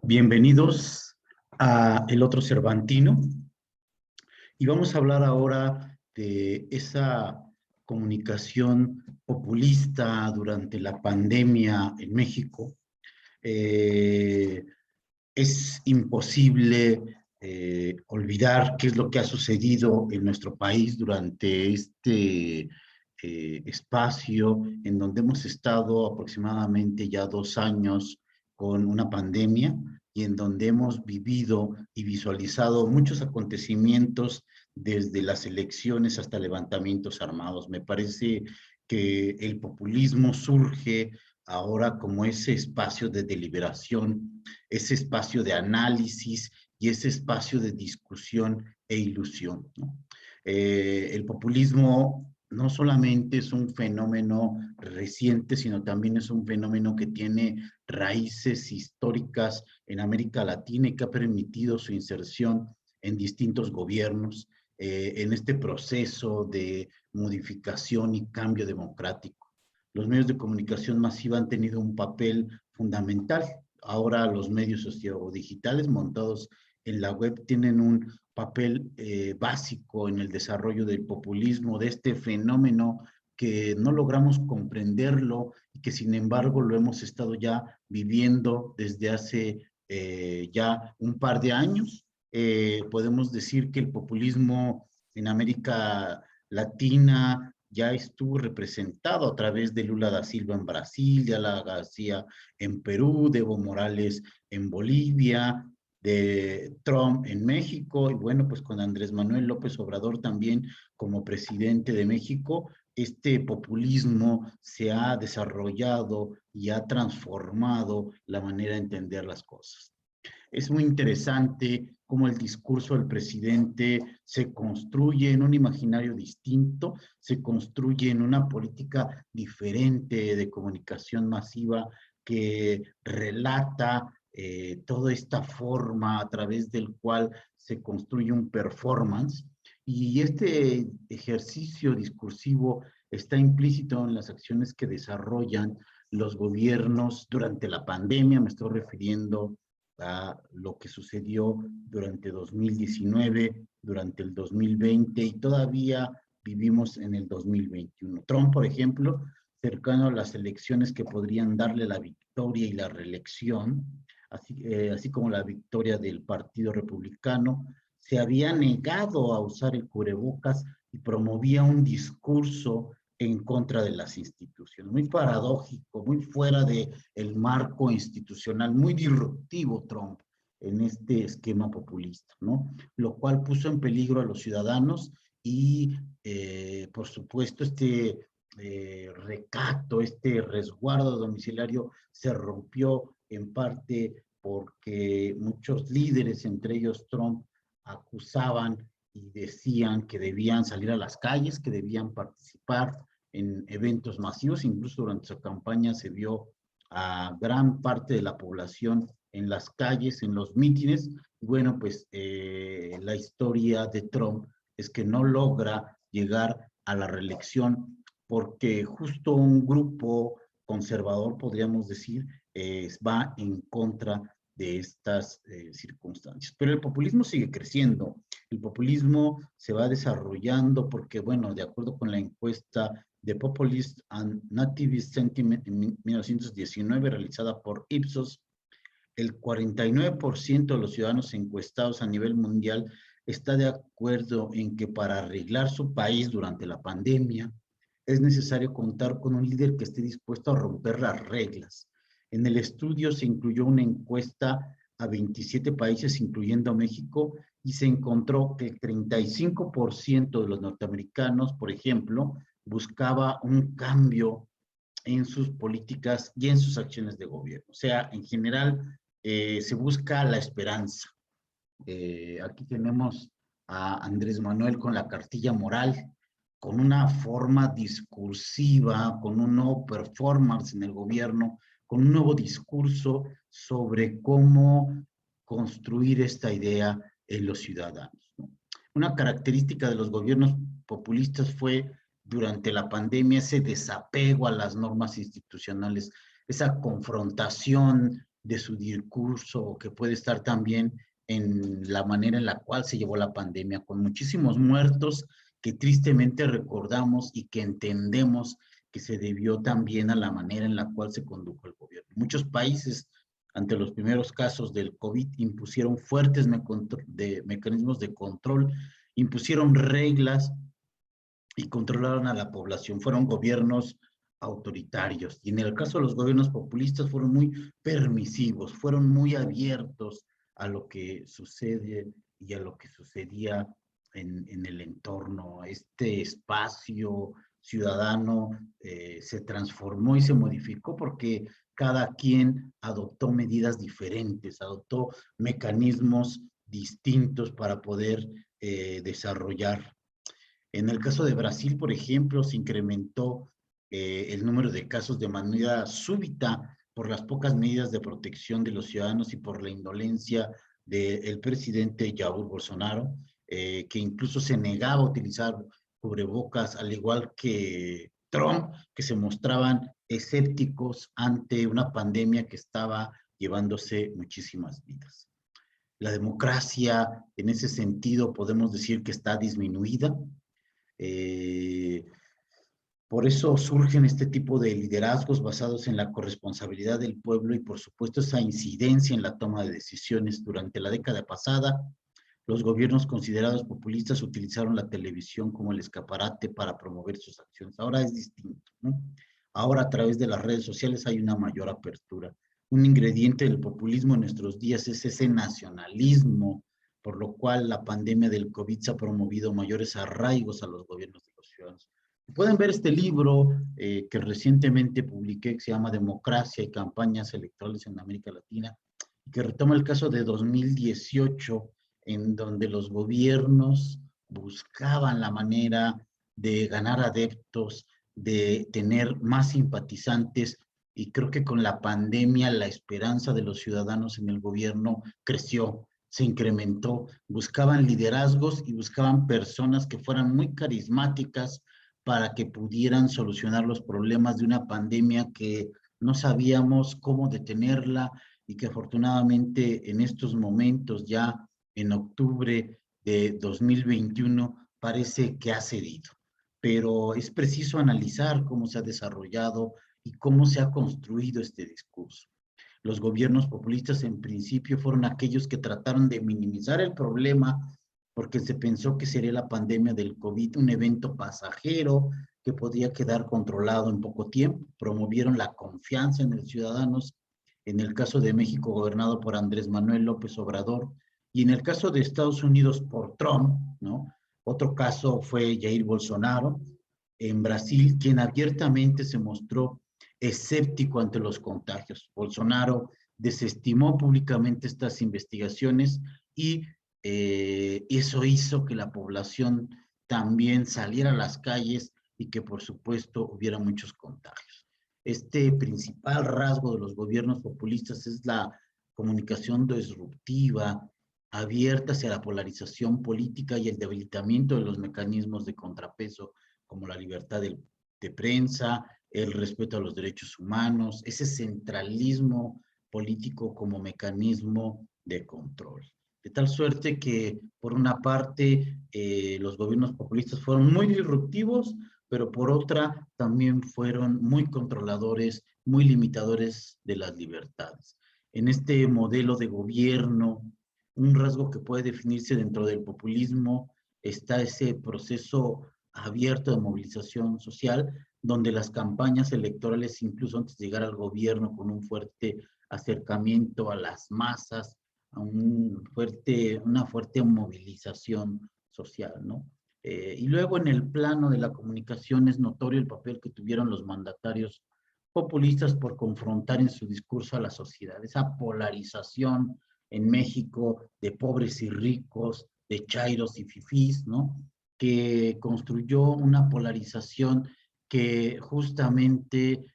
Bienvenidos a El Otro Cervantino y vamos a hablar ahora de esa comunicación populista durante la pandemia en México. Eh, es imposible olvidar qué es lo que ha sucedido en nuestro país durante este espacio en donde hemos estado aproximadamente ya 2 años con una pandemia y en donde hemos vivido y visualizado muchos acontecimientos desde las elecciones hasta levantamientos armados. Me parece que el populismo surge ahora como ese espacio de deliberación, ese espacio de análisis y ese espacio de discusión e ilusión, ¿no? El populismo no solamente es un fenómeno reciente, sino también es un fenómeno que tiene raíces históricas en América Latina y que ha permitido su inserción en distintos gobiernos, en este proceso de modificación y cambio democrático. Los medios de comunicación masiva han tenido un papel fundamental. Ahora los medios sociodigitales montados en la web tienen un papel básico en el desarrollo del populismo, de este fenómeno que no logramos comprenderlo y que sin embargo lo hemos estado ya viviendo desde hace ya un par de años. Podemos decir que el populismo en América Latina ya estuvo representado a través de Lula da Silva en Brasil, de Ala García en Perú, de Evo Morales en Bolivia, de Trump en México, y bueno, pues con Andrés Manuel López Obrador también como presidente de México, este populismo se ha desarrollado y ha transformado la manera de entender las cosas. Es muy interesante cómo el discurso del presidente se construye en un imaginario distinto, se construye en una política diferente de comunicación masiva que relata toda esta forma a través del cual se construye un performance. Y este ejercicio discursivo está implícito en las acciones que desarrollan los gobiernos durante la pandemia. Me estoy refiriendo a lo que sucedió durante 2019, durante el 2020 y todavía vivimos en el 2021. Trump, por ejemplo, cercano a las elecciones que podrían darle la victoria y la reelección, así como la victoria del Partido Republicano, se había negado a usar el cubrebocas y promovía un discurso en contra de las instituciones. Muy paradójico, muy fuera de el marco institucional, muy disruptivo Trump en este esquema populista, ¿no? Lo cual puso en peligro a los ciudadanos y, por supuesto, este recato, este resguardo domiciliario se rompió en parte porque muchos líderes, entre ellos Trump, acusaban y decían que debían salir a las calles, que debían participar en eventos masivos. Incluso durante su campaña se vio a gran parte de la población en las calles, en los mítines. Y bueno, pues la historia de Trump es que no logra llegar a la reelección porque justo un grupo conservador, podríamos decir, va en contra de estas circunstancias. Pero el populismo sigue creciendo, el populismo se va desarrollando porque, bueno, de acuerdo con la encuesta de Populist and Nativist Sentiment en 1919, realizada por Ipsos, el 49% de los ciudadanos encuestados a nivel mundial está de acuerdo en que para arreglar su país durante la pandemia es necesario contar con un líder que esté dispuesto a romper las reglas. En el estudio se incluyó una encuesta a 27 países, incluyendo México, y se encontró que el 35% de los norteamericanos, por ejemplo, buscaba un cambio en sus políticas y en sus acciones de gobierno. O sea, en general, se busca la esperanza. Aquí tenemos a Andrés Manuel con la cartilla moral, con una forma discursiva, con un nuevo performance en el gobierno, con un nuevo discurso sobre cómo construir esta idea en los ciudadanos, ¿no? Una característica de los gobiernos populistas fue durante la pandemia ese desapego a las normas institucionales, esa confrontación de su discurso, o que puede estar también en la manera en la cual se llevó la pandemia, con muchísimos muertos que tristemente recordamos y que entendemos que se debió también a la manera en la cual se condujo el gobierno. Muchos países, ante los primeros casos del COVID, impusieron fuertes mecanismos de control, impusieron reglas y controlaron a la población. Fueron gobiernos autoritarios. Y en el caso de los gobiernos populistas fueron muy permisivos, fueron muy abiertos a lo que sucede y a lo que sucedía en el entorno. Este espacio ciudadano se transformó y se modificó porque cada quien adoptó medidas diferentes, adoptó mecanismos distintos para poder desarrollar. En el caso de Brasil, por ejemplo, se incrementó el número de casos de manera súbita por las pocas medidas de protección de los ciudadanos y por la indolencia del presidente Jair Bolsonaro, que incluso se negaba a utilizar cubrebocas, al igual que Trump, que se mostraban escépticos ante una pandemia que estaba llevándose muchísimas vidas. La democracia, en ese sentido, podemos decir que está disminuida. Eh, por eso surgen este tipo de liderazgos basados en la corresponsabilidad del pueblo y, por supuesto, esa incidencia en la toma de decisiones. Durante la década pasada, los gobiernos considerados populistas utilizaron la televisión como el escaparate para promover sus acciones. Ahora es distinto, ¿no? Ahora, a través de las redes sociales hay una mayor apertura. Un ingrediente del populismo en nuestros días es ese nacionalismo, por lo cual la pandemia del COVID se ha promovido mayores arraigos a los gobiernos de los ciudadanos. Pueden ver este libro que recientemente publiqué, que se llama Democracia y Campañas Electorales en América Latina, que retoma el caso de 2018, en donde los gobiernos buscaban la manera de ganar adeptos, de tener más simpatizantes, y creo que con la pandemia la esperanza de los ciudadanos en el gobierno creció, se incrementó, buscaban liderazgos y buscaban personas que fueran muy carismáticas para que pudieran solucionar los problemas de una pandemia que no sabíamos cómo detenerla y que afortunadamente en estos momentos, ya en octubre de 2021, parece que ha cedido. Pero es preciso analizar cómo se ha desarrollado y cómo se ha construido este discurso. Los gobiernos populistas en principio fueron aquellos que trataron de minimizar el problema porque se pensó que sería la pandemia del COVID un evento pasajero que podía quedar controlado en poco tiempo. Promovieron la confianza en los ciudadanos, en el caso de México gobernado por Andrés Manuel López Obrador, y en el caso de Estados Unidos por Trump, ¿no? Otro caso fue Jair Bolsonaro en Brasil, quien abiertamente se mostró escéptico ante los contagios. Bolsonaro desestimó públicamente estas investigaciones y eso hizo que la población también saliera a las calles y que, por supuesto, hubiera muchos contagios. Este principal rasgo de los gobiernos populistas es la comunicación disruptiva, abierta hacia la polarización política y el debilitamiento de los mecanismos de contrapeso, como la libertad de prensa, el respeto a los derechos humanos, ese centralismo político como mecanismo de control. De tal suerte que, por una parte, los gobiernos populistas fueron muy disruptivos, pero por otra también fueron muy controladores, muy limitadores de las libertades. En este modelo de gobierno, un rasgo que puede definirse dentro del populismo está ese proceso abierto de movilización social, donde las campañas electorales, incluso antes de llegar al gobierno, con un fuerte acercamiento a las masas, a una fuerte movilización social, ¿no? Y luego en el plano de la comunicación es notorio el papel que tuvieron los mandatarios populistas por confrontar en su discurso a la sociedad, esa polarización en México de pobres y ricos, de chairos y fifís, ¿no? Que construyó una polarización que justamente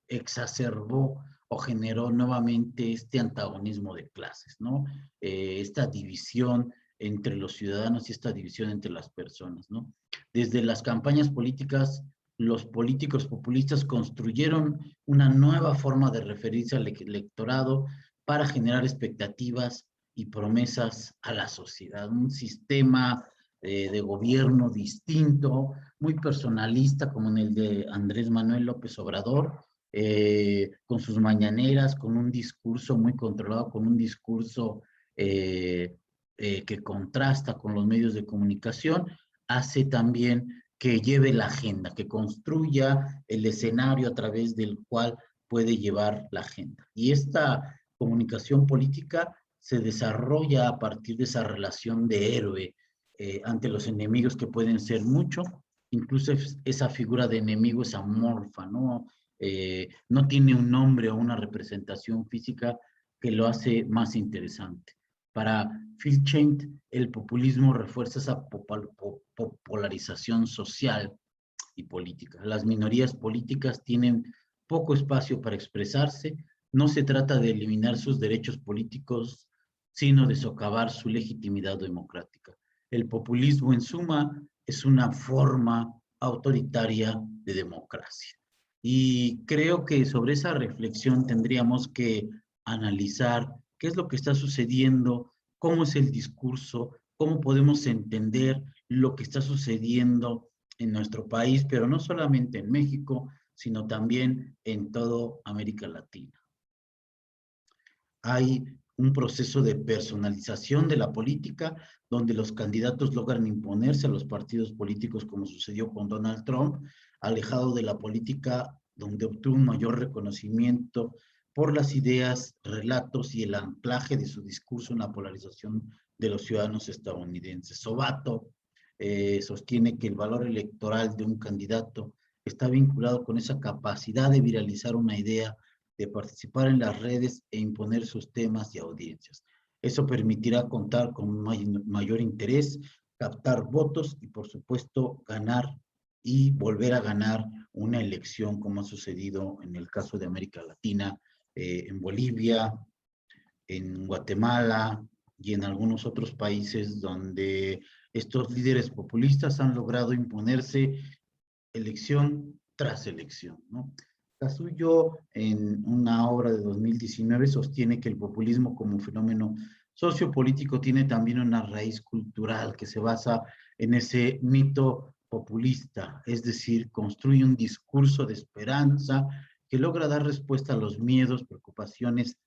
exacerbó o generó nuevamente este antagonismo de clases, ¿no? Esta división entre los ciudadanos y esta división entre las personas, ¿no? Desde las campañas políticas los políticos populistas construyeron una nueva forma de referirse al electorado para generar expectativas y promesas a la sociedad. Un sistema de gobierno distinto, muy personalista, como en el de Andrés Manuel López Obrador, con sus mañaneras, con un discurso muy controlado, con un discurso que contrasta con los medios de comunicación, hace también que lleve la agenda, que construya el escenario a través del cual puede llevar la agenda. Y esta comunicación política se desarrolla a partir de esa relación de héroe ante los enemigos, que pueden ser mucho. Incluso esa figura de enemigo es amorfa, ¿no? No tiene un nombre o una representación física que lo hace más interesante. Para Phil Chait, el populismo refuerza esa polarización social y política. Las minorías políticas tienen poco espacio para expresarse. No se trata de eliminar sus derechos políticos, sino de socavar su legitimidad democrática. El populismo, en suma, es una forma autoritaria de democracia. Y creo que sobre esa reflexión tendríamos que analizar qué es lo que está sucediendo, cómo es el discurso, cómo podemos entender lo que está sucediendo en nuestro país, pero no solamente en México, sino también en toda América Latina. Hay un proceso de personalización de la política, donde los candidatos logran imponerse a los partidos políticos, como sucedió con Donald Trump, alejado de la política, donde obtuvo un mayor reconocimiento por las ideas, relatos y el anclaje de su discurso en la polarización de los ciudadanos estadounidenses. Sobato sostiene que el valor electoral de un candidato está vinculado con esa capacidad de viralizar una idea, de participar en las redes e imponer sus temas y audiencias. Eso permitirá contar con mayor interés, captar votos y, por supuesto, ganar y volver a ganar una elección, como ha sucedido en el caso de América Latina, en Bolivia, en Guatemala y en algunos otros países donde estos líderes populistas han logrado imponerse elección tras elección, ¿no? Casullo, en una obra de 2019, sostiene que el populismo como fenómeno sociopolítico tiene también una raíz cultural que se basa en ese mito populista, es decir, construye un discurso de esperanza que logra dar respuesta a los miedos, preocupaciones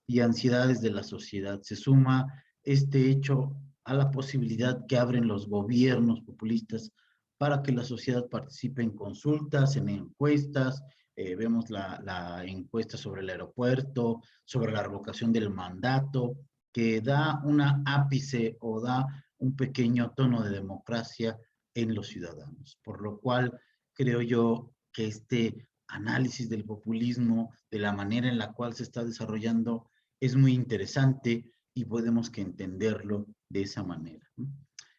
y ansiedades de la sociedad. Se suma este hecho a la posibilidad que abren los gobiernos populistas para que la sociedad participe en consultas, en encuestas. Vemos la encuesta sobre el aeropuerto, sobre la revocación del mandato, que da una ápice o da un pequeño tono de democracia en los ciudadanos. Por lo cual creo yo que este análisis del populismo, de la manera en la cual se está desarrollando, es muy interesante y podemos que entenderlo de esa manera, ¿no?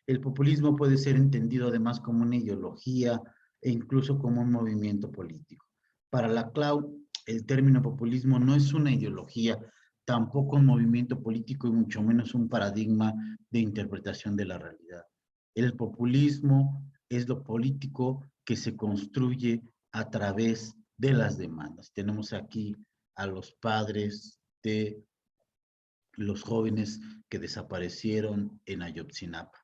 El populismo puede ser entendido además como una ideología e incluso como un movimiento político. Para la CLAU, el término populismo no es una ideología, tampoco un movimiento político y mucho menos un paradigma de interpretación de la realidad. El populismo es lo político que se construye a través de las demandas. Tenemos aquí a los padres de los jóvenes que desaparecieron en Ayotzinapa.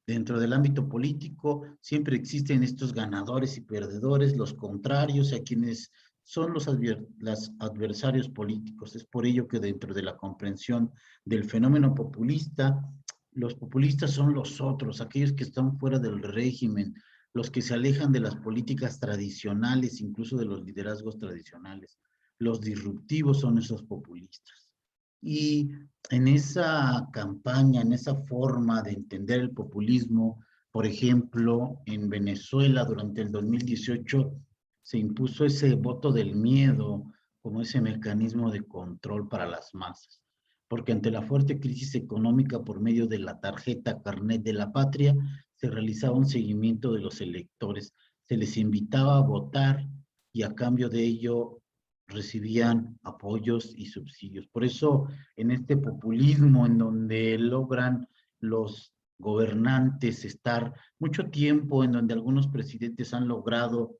Dentro del ámbito político siempre existen estos ganadores y perdedores, los contrarios a quienes son los adversarios políticos. Es por ello que dentro de la comprensión del fenómeno populista, los populistas son los otros, aquellos que están fuera del régimen, los que se alejan de las políticas tradicionales, incluso de los liderazgos tradicionales. Los disruptivos son esos populistas. Y en esa campaña, en esa forma de entender el populismo, por ejemplo, en Venezuela durante el 2018 se impuso ese voto del miedo como ese mecanismo de control para las masas, porque ante la fuerte crisis económica por medio de la tarjeta Carnet de la Patria, se realizaba un seguimiento de los electores, se les invitaba a votar y a cambio de ello recibían apoyos y subsidios. Por eso, en este populismo en donde logran los gobernantes estar mucho tiempo en donde algunos presidentes han logrado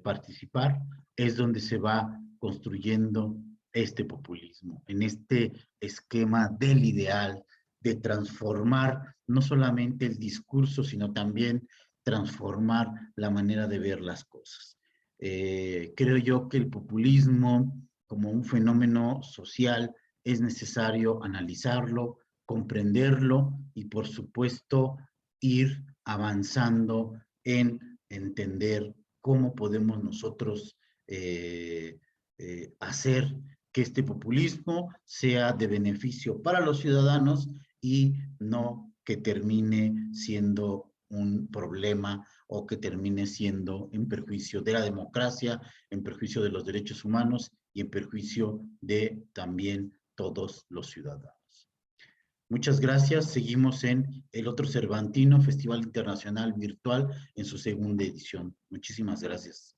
participar, es donde se va construyendo este populismo, en este esquema del ideal de transformar no solamente el discurso, sino también transformar la manera de ver las cosas. Creo yo que el populismo como un fenómeno social es necesario analizarlo, comprenderlo y por supuesto ir avanzando en entender cómo podemos nosotros hacer que este populismo sea de beneficio para los ciudadanos y no que termine siendo un problema o que termine siendo en perjuicio de la democracia, en perjuicio de los derechos humanos y en perjuicio de también todos los ciudadanos. Muchas gracias. Seguimos en El Otro Cervantino, Festival Internacional Virtual, en su segunda edición. Muchísimas gracias.